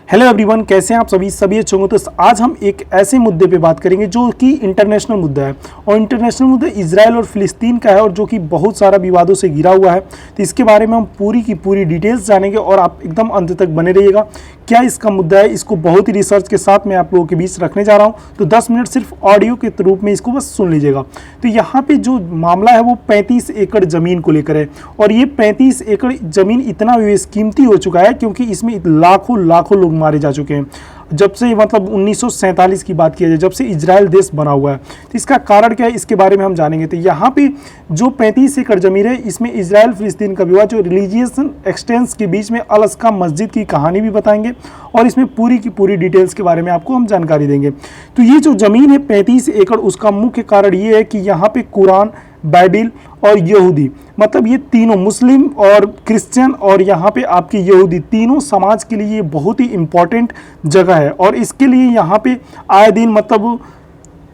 Hello everyone, कैसे हैं आप सभी अच्छे होंगे। तो आज हम एक ऐसे मुद्दे पे बात करेंगे जो कि इंटरनेशनल मुद्दा है और इंटरनेशनल मुद्दा इजराइल और फिलिस्तीन का है और जो कि बहुत सारा विवादों से घिरा हुआ है। तो इसके बारे में हम पूरी की पूरी डिटेल्स जानेंगे और आप एकदम अंत तक बने रहिएगा। क्या इसका मुद्दा है, इसको बहुत ही रिसर्च के साथ मैं आप लोगों के बीच रखने जा रहा हूँ। तो 10 मिनट सिर्फ ऑडियो के रूप में इसको बस सुन लीजिएगा। तो यहाँ पे जो मामला है वो 35 एकड़ ज़मीन को लेकर है और ये 35 एकड़ ज़मीन इतना बेशकीमती हो चुका है क्योंकि इसमें लाखों लाखों लोग मारे जा चुके हैं। जब से मतलब 1947 की बात की जाए, जब से इजराइल देश बना हुआ है। तो इसका कारण क्या है, इसके बारे में हम जानेंगे। तो यहाँ पे जो 35 एकड़ जमीन है, इसमें इजराइल फिलिस्तीन का विवाद, जो रिलीजियस एक्सटेंस के बीच में अल-अक्सा मस्जिद की कहानी भी बताएंगे और इसमें पूरी की पूरी डिटेल्स के बारे में आपको हम जानकारी देंगे। तो ये जो ज़मीन है 35 एकड़, उसका मुख्य कारण ये है कि यहाँ पे कुरान, बाइबिल और यहूदी, मतलब ये तीनों, मुस्लिम और क्रिश्चियन और यहाँ पे आपके यहूदी, तीनों समाज के लिए ये बहुत ही इम्पॉर्टेंट जगह है और इसके लिए यहाँ पे आए दिन मतलब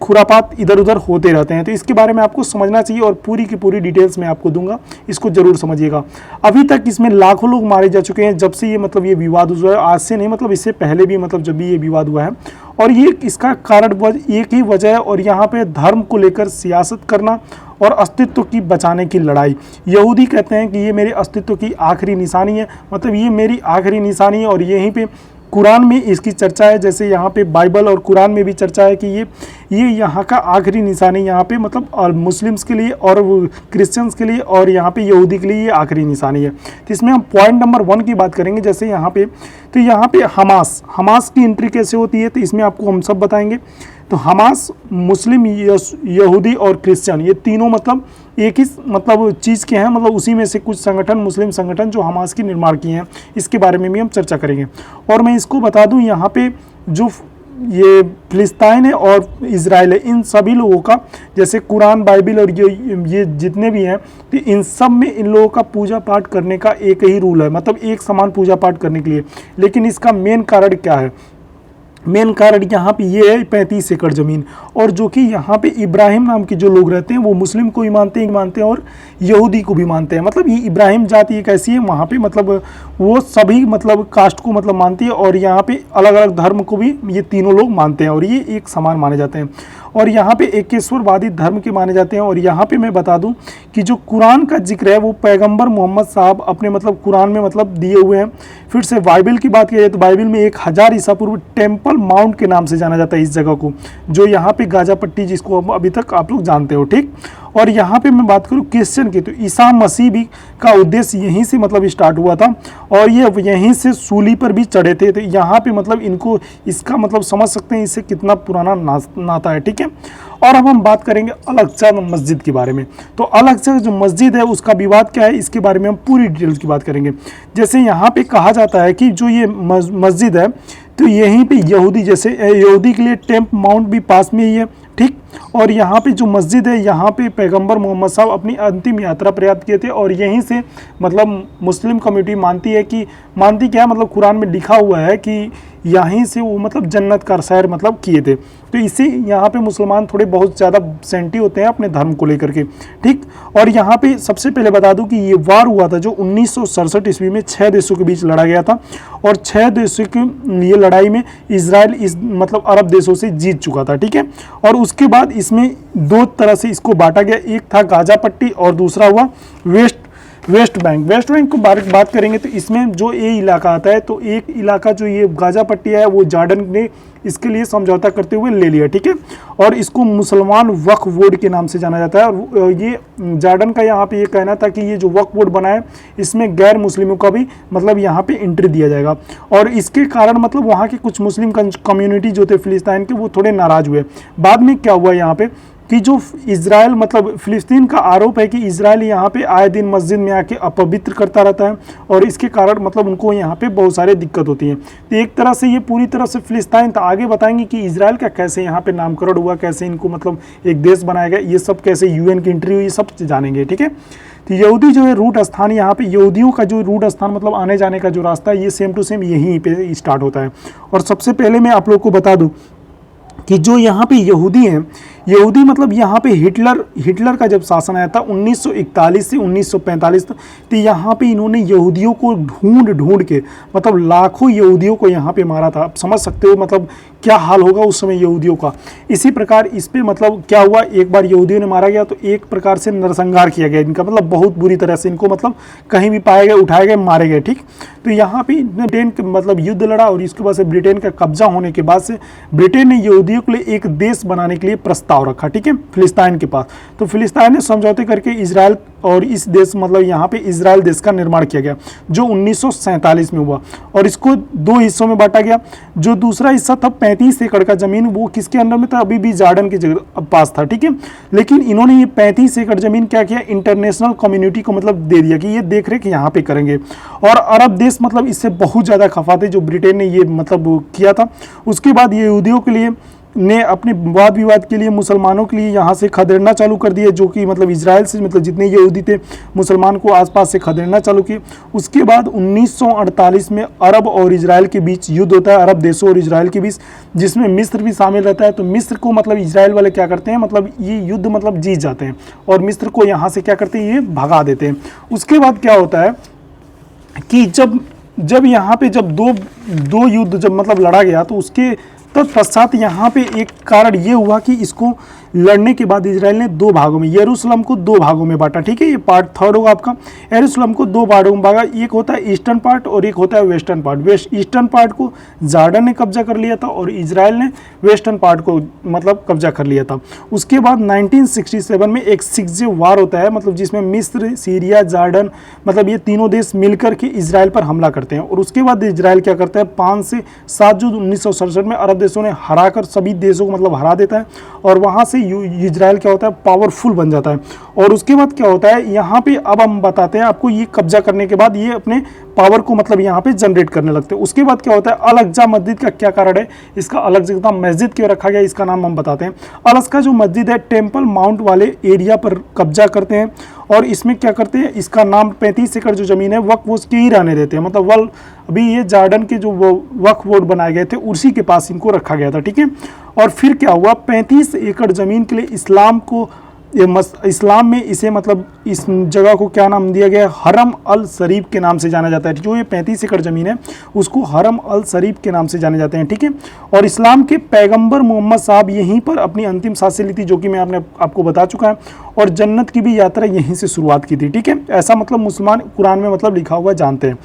खुरापात इधर उधर होते रहते हैं। तो इसके बारे में आपको समझना चाहिए और पूरी की पूरी डिटेल्स मैं आपको दूंगा, इसको जरूर समझिएगा। अभी तक इसमें लाखों लोग मारे जा चुके हैं जब से ये मतलब ये विवाद हुआ है। आज से नहीं, मतलब इससे पहले भी, मतलब जब भी ये विवाद हुआ है। और ये इसका कारण एक ही वजह है और यहाँ पे धर्म को लेकर सियासत करना और अस्तित्व की बचाने की लड़ाई। यहूदी कहते हैं कि ये मेरे अस्तित्व की आखिरी निशानी है, मतलब ये मेरी आखिरी निशानी है और यहीं पे कुरान में इसकी चर्चा है। जैसे यहाँ पे बाइबल और कुरान में भी चर्चा है कि ये यहाँ का आखिरी निशानी, यहाँ पे मतलब और मुस्लिम्स के लिए और क्रिश्चियंस के लिए और यहाँ पे यहूदी के लिए ये आखिरी निशानी है। तो इसमें हम पॉइंट नंबर 1 की बात करेंगे। जैसे यहाँ पे, तो यहाँ पे हमास की एंट्री कैसे होती है, तो इसमें आपको हम सब बताएंगे। तो हमास मुस्लिम, यहूदी और क्रिश्चियन, ये तीनों मतलब एक ही मतलब चीज़ के हैं, मतलब उसी में से कुछ संगठन, मुस्लिम संगठन जो हमास की निर्माण किए हैं, इसके बारे में भी हम चर्चा करेंगे। और मैं इसको बता दूं, यहाँ पे जो ये फिलिस्तीन है और इजराइल है, इन सभी लोगों का, जैसे कुरान, बाइबिल और ये जितने भी हैं, तो इन सब में इन लोगों का पूजा पाठ करने का एक ही रूल है, मतलब एक समान पूजा पाठ करने के लिए। लेकिन इसका मेन कारण क्या है, मेन कारण यहाँ पे ये है 35 एकड़ ज़मीन। और जो कि यहाँ पे इब्राहिम नाम के जो लोग रहते हैं वो मुस्लिम को भी मानते हैं और यहूदी को भी मानते हैं। मतलब ये इब्राहिम जाति एक ऐसी है वहाँ पे, मतलब वो सभी मतलब कास्ट को मतलब मानती है और यहाँ पे अलग अलग धर्म को भी ये तीनों लोग मानते हैं और ये एक समान माने जाते हैं। और यहाँ पे एकेश्वरवादी धर्म के माने जाते हैं। और यहाँ पे मैं बता दूं कि जो कुरान का जिक्र है वो पैगंबर मोहम्मद साहब अपने मतलब कुरान में मतलब दिए हुए हैं। फिर से बाइबिल की बात की जाए तो बाइबिल में 1000 ईसा पूर्व टेम्पल माउंट के नाम से जाना जाता है इस जगह को, जो यहाँ पे गाजा पट्टी, जिसको अभी तक आप लोग जानते हो, ठीक। और यहाँ पे मैं बात करूँ क्रिश्चियन की, तो ईसा मसीह भी का उद्देश्य यहीं से मतलब स्टार्ट हुआ था और ये यहीं से सूली पर भी चढ़े थे। तो यहाँ पे मतलब इनको, इसका मतलब समझ सकते हैं इससे कितना पुराना नाता है, ठीक है। और अब हम बात करेंगे अल-अक्सा मस्जिद के बारे में। तो अल-अक्सा जो मस्जिद है उसका विवाद क्या है, इसके बारे में हम पूरी डिटेल्स की बात करेंगे। जैसे यहाँ पे कहा जाता है कि जो ये मस्जिद है, तो यहीं पे यहूदी, जैसे यहूदी के लिए टेम्प माउंट भी पास में ही है, ठीक। और यहाँ पे जो मस्जिद है, यहाँ पे पैगंबर मोहम्मद साहब अपनी अंतिम यात्रा प्रयात किए थे और यहीं से मतलब मुस्लिम कम्युनिटी मानती क्या है, मतलब कुरान में लिखा हुआ है कि यहीं से वो मतलब जन्नत का सैर मतलब किए थे। तो इसी यहाँ पे मुसलमान थोड़े बहुत ज़्यादा सेंटी होते हैं अपने धर्म को लेकर के, ठीक। और यहाँ पे सबसे पहले बता दूं कि ये वार हुआ था जो 1967 ईस्वी में 6 देशों के बीच लड़ा गया था और 6 देशों की ये लड़ाई में इजराइल इस मतलब अरब देशों से जीत चुका था, ठीक है। और उसके बाद इसमें 2 तरह से इसको बांटा गया, एक था गाजा पट्टी और दूसरा हुआ वेस्ट बैंक को बात करेंगे। तो इसमें जो ये इलाका आता है, तो एक इलाका जो ये गाजा पट्टी है वो जॉर्डन ने इसके लिए समझौता करते हुए ले लिया, ठीक है। और इसको मुसलमान वक्फ बोर्ड के नाम से जाना जाता है। और ये जॉर्डन का यहाँ पे ये कहना था कि ये जो वक्फ बोर्ड बना है इसमें गैर मुस्लिमों का भी मतलब यहाँ पे एंट्री दिया जाएगा। और इसके कारण मतलब वहाँ के कुछ मुस्लिम कम्युनिटी जो थे फिलिस्तीन के, वो थोड़े नाराज हुए। बाद में क्या हुआ यहाँ पे कि जो इजराइल मतलब फिलिस्तीन का आरोप है कि इजराइल यहाँ पे आए दिन मस्जिद में आके अपवित्र करता रहता है और इसके कारण मतलब उनको यहाँ पे बहुत सारे दिक्कत होती है। तो एक तरह से ये पूरी तरह से फिलिस्तीन था। आगे बताएंगे कि इजराइल का कैसे यहाँ पे नामकरण हुआ, कैसे इनको मतलब एक देश बनाया गया, ये सब कैसे यूएन की एंट्री हुई, ये सब जानेंगे, ठीक है। तो यहूदी जो है रूट स्थान, यहाँ पे यहूदियों का जो रूट स्थान मतलब आने जाने का जो रास्ता है, ये सेम टू सेम यहीं पे स्टार्ट होता है। और सबसे पहले मैं आप लोग को बता दूँ कि जो यहाँ पे यहूदी हैं, यहूदी मतलब यहाँ पे हिटलर का जब शासन आया था 1941 से 1945 तक, तो यहाँ पे इन्होंने यहूदियों को ढूंढ के मतलब लाखों यहूदियों को यहाँ पे मारा था। आप समझ सकते हो मतलब क्या हाल होगा उस समय यहूदियों का। इसी प्रकार इस पे मतलब क्या हुआ, एक बार यहूदियों ने मारा गया तो एक प्रकार से नरसंहार किया गया इनका, मतलब बहुत बुरी तरह से इनको मतलब कहीं भी पाए गए, उठाए गए, मारे गए। ठीक, तो यहाँ पे ब्रिटेन मतलब युद्ध लड़ा और इसके बाद से ब्रिटेन का कब्जा होने के बाद से ब्रिटेन ने यहूदियों के लिए एक देश बनाने के लिए प्रस्ताव रखा, ठीक है, फिलिस्तीन के पास। तो फिलिस्तीन ने समझौते करके इजराइल और इस देश मतलब यहाँ पे इजराइल देश का निर्माण किया गया, जो 1947 में हुआ और इसको दो हिस्सों में बांटा गया। जो दूसरा हिस्सा था 35 एकड़ का जमीन, वो किसके अंदर में था, अभी भी जॉर्डन के जगह पास था, ठीक है। लेकिन इन्होंने ये 35 एकड़ जमीन क्या किया, इंटरनेशनल कम्युनिटी को मतलब दे दिया कि ये देख रेख यहाँ पे करेंगे। और अरब देश मतलब इससे बहुत ज़्यादा खफा थे जो ब्रिटेन ने ये मतलब किया था। उसके बाद ये यहूदियों के लिए ने अपने वाद विवाद के लिए मुसलमानों के लिए यहाँ से खदेड़ना चालू कर दिया, जो कि मतलब इजराइल से मतलब जितने यहूदी थे मुसलमान को आसपास से खदेड़ना चालू किए। उसके बाद 1948 में अरब और इजराइल के बीच युद्ध होता है, अरब देशों और इजराइल के बीच, जिसमें मिस्र भी शामिल रहता है। तो मिस्र को मतलब इजराइल वाले क्या करते हैं, मतलब ये युद्ध मतलब जीत जाते हैं और मिस्र को यहाँ से क्या करते हैं, ये भगा देते हैं। उसके बाद क्या होता है कि जब यहाँ पे जब दो युद्ध जब मतलब लड़ा गया, तो उसके तत्पश्चात यहाँ पे एक कारण ये हुआ कि इसको लड़ने के बाद इजराइल ने दो भागों में यरूशलेम को दो भागों में बांटा, ठीक है। ये पार्ट थर्ड होगा आपका। यरूशलेम को दो भागों में भागा, एक होता है ईस्टर्न पार्ट और एक होता है वेस्टर्न पार्ट। ईस्टर्न पार्ट को जॉर्डन ने कब्जा कर लिया था और इजराइल ने वेस्टर्न पार्ट को मतलब कब्जा कर लिया था। उसके बाद 1967 में एक 6 डे वार होता है, मतलब जिसमें मिस्र, सीरिया, जॉर्डन मतलब ये तीनों देश मिलकर के इजराइल पर हमला करते हैं। और उसके बाद इजराइल क्या करता है, 5 से 7 जून 1967 में अरब देशों ने हराकर सभी देशों को मतलब हरा देता है और वहां से इजराइल क्या होता है, पावरफुल बन जाता है। और उसके बाद क्या होता है, यहाँ पे अब हम बताते हैं आपको, ये कब्जा करने के बाद ये अपने पावर को मतलब यहाँ पे जनरेट करने लगते हैं। उसके बाद क्या होता है, अल अक्सा मस्जिद का क्या कारण है, इसका अल अक्सा मस्जिद क्यों रखा गया, इसका नाम हम बताते हैं। अल अक्सा जो मस्जिद है टेम्पल माउंट वाले एरिया पर कब्जा करते हैं और इसमें क्या करते हैं, इसका नाम 35 एकड़ जो जमीन है वक्फ उसके ही रहने देते हैं, मतलब अभी ये जॉर्डन के जो वक्फ बोर्ड बनाए गए थे उसी के पास इनको रखा गया था, ठीक है। और फिर क्या हुआ, 35 एकड़ जमीन के लिए इस्लाम में इसे मतलब इस जगह को क्या नाम दिया गया है, हरम अल शरीफ के नाम से जाना जाता है। जो ये 35 एकड़ ज़मीन है उसको हरम अल शरीफ के नाम से जाने जाते हैं, ठीक है। और इस्लाम के पैगंबर मोहम्मद साहब यहीं पर अपनी अंतिम सांसें ली थी, जो कि मैं आपको बता चुका है। और जन्नत की भी यात्रा यहीं से शुरुआत की थी, ठीक है। ऐसा मतलब मुसलमान कुरान में मतलब लिखा हुआ जानते हैं।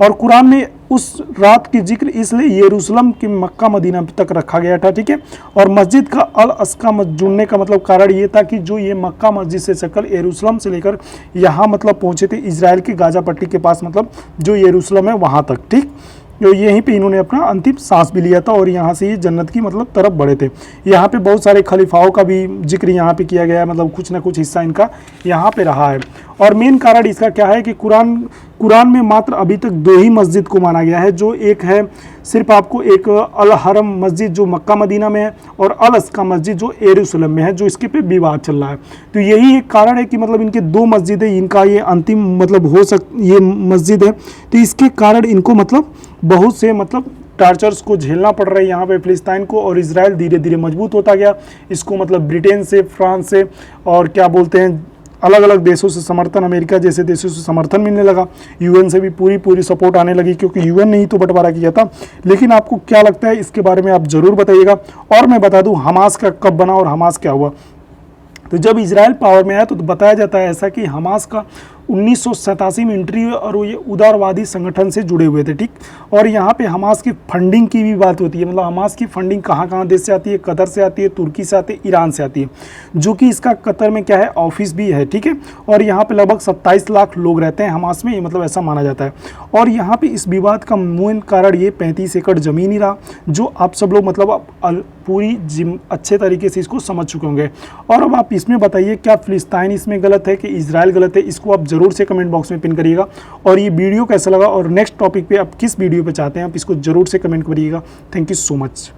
और कुरान में उस रात की जिक्र इसलिए यरूशलेम के मक्का मदीना तक रखा गया था, ठीक है। और मस्जिद का अल अक्सा जुड़ने का मतलब कारण ये था कि जो ये मक्का मस्जिद से चक्कर यरूशलेम से लेकर यहाँ मतलब पहुँचे थे इजराइल के गाजा पट्टी के पास, मतलब जो यरूशलेम है वहाँ तक, ठीक। जो यहीं पे इन्होंने अपना अंतिम सांस भी लिया था और यहाँ से ये जन्नत की मतलब तरफ बढ़े थे। यहाँ पे बहुत सारे खलीफाओं का भी जिक्र यहाँ पे किया गया है, मतलब कुछ ना कुछ हिस्सा इनका यहाँ पे रहा है। और मेन कारण इसका क्या है कि कुरान में मात्र अभी तक 2 ही मस्जिद को माना गया है, जो एक है सिर्फ आपको एक अल हरम मस्जिद जो मक्का मदीना में है और अल अक्सा मस्जिद जो यरूशलेम में है, जो इसके पे विवाद चल रहा है। तो यही एक कारण है कि मतलब इनके 2 मस्जिद है, इनका ये अंतिम मतलब ये मस्जिद है, तो इसके कारण इनको मतलब बहुत से मतलब टार्चर्स को झेलना पड़ रहा है यहाँ पे फिलिस्तीन को। और इजराइल धीरे धीरे मजबूत होता गया, इसको मतलब ब्रिटेन से, फ्रांस से और क्या बोलते हैं अलग अलग देशों से समर्थन, अमेरिका जैसे देशों से समर्थन मिलने लगा, यूएन से भी पूरी सपोर्ट आने लगी, क्योंकि यूएन ने ही तो बंटवारा किया था। लेकिन आपको क्या लगता है इसके बारे में आप ज़रूर बताइएगा। और मैं बता दूं हमास का कब बना और हमास क्या हुआ। तो जब इजराइल पावर में आया तो बताया जाता है ऐसा कि हमास का 1987 में एंट्री हुई और ये उदारवादी संगठन से जुड़े हुए थे, ठीक। और यहाँ पे हमास की फंडिंग की भी बात होती है, मतलब हमास की फंडिंग कहाँ देश से आती है, कतर से आती है, तुर्की से आती है, ईरान से आती है, जो कि इसका कतर में क्या है ऑफिस भी है, ठीक है। और यहाँ पे लगभग 27 लाख लोग रहते हैं हमास में, मतलब ऐसा माना जाता है। और यहाँ पे इस विवाद का मूल कारण ये 35 एकड़ ज़मीन ही रहा, जो आप सब लोग मतलब पूरी अच्छे तरीके से इसको समझ चुके होंगे। और अब आप इसमें बताइए क्या फिलिस्तीन इसमें गलत है कि इजराइल गलत है, इसको आप जरूर से कमेंट बॉक्स में पिन करिएगा। और ये वीडियो कैसा लगा और नेक्स्ट टॉपिक पे आप किस वीडियो पे चाहते हैं आप इसको जरूर से कमेंट करिएगा। Thank you so much.